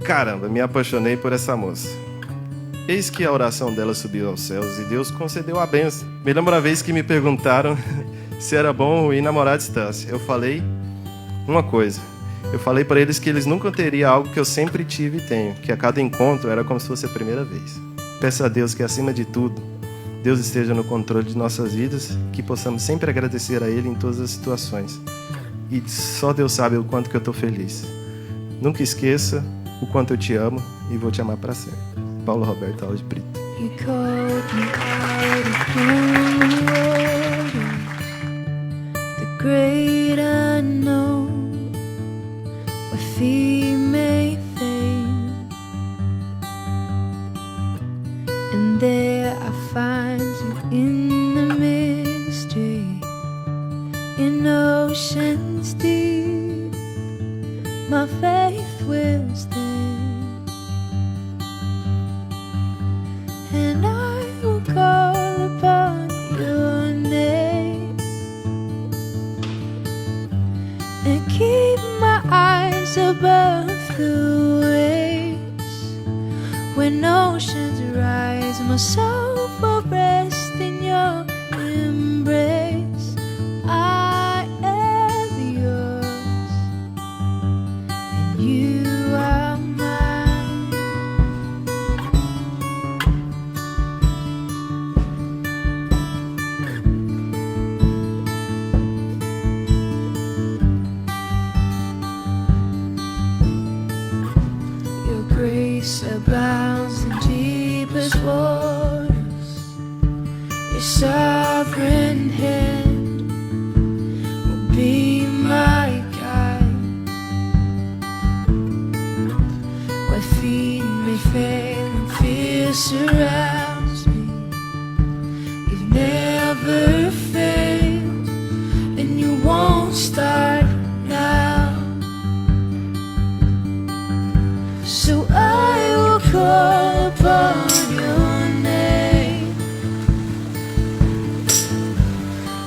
Caramba, me apaixonei por essa moça. Eis que a oração dela subiu aos céus e Deus concedeu a bênção. Me lembro a vez que me perguntaram se era bom ou ir namorar à distância. Eu falei uma coisa. Eu falei para eles que eles nunca teriam algo que eu sempre tive e tenho, que a cada encontro era como se fosse a primeira vez. Peço a Deus que, acima de tudo, Deus esteja no controle de nossas vidas, que possamos sempre agradecer a Ele em todas as situações. E só Deus sabe o quanto que eu estou feliz. Nunca esqueça o quanto eu te amo e vou te amar para sempre. Paulo Roberto Alves Brito. Great unknown, where feet may fail, and there I find you in the mystery, in oceans deep, my faith will stand, and I will call upon your name and keep my eyes above the waves. When oceans rise, my soul will rest in your embrace. I am yours, and you are mine. Your grace abounds in deepest waters. Your sovereign hand will be my guide. Where feet may fail and fear surrounds me, you've never failed, and you won't start now. So I will call upon your name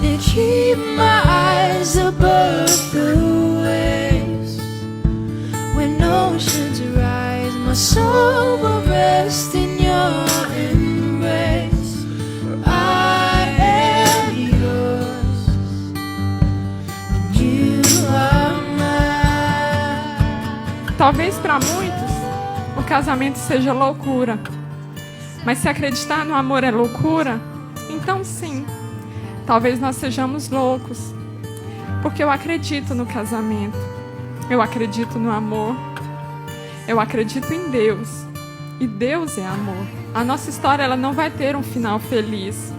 and keep my eyes above the waves. When oceans rise, my soul will rest in your embrace. For I am yours, and you are mine. Talvez para muitos o casamento seja loucura, mas se acreditar no amor é loucura, então sim, talvez nós sejamos loucos, porque eu acredito no casamento, eu acredito no amor, eu acredito em Deus, e Deus é amor. A nossa história ela não vai ter um final feliz,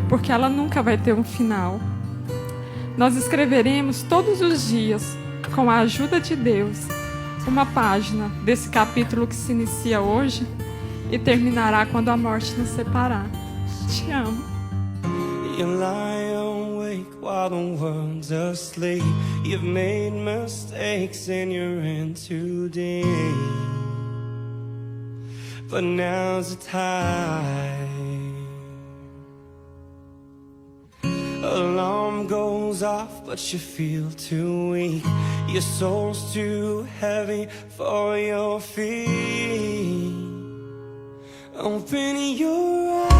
porque ela nunca vai ter um final. Nós escreveremos todos os dias, com a ajuda de Deus, uma página desse capítulo que se inicia hoje e terminará quando a morte nos separar. Te amo. You lie awake while the world's asleep. You've made mistakes and you're in too deep. But now's the time. Alarm goes off, but you feel too weak. Your soul's too heavy for your feet. Open your eyes.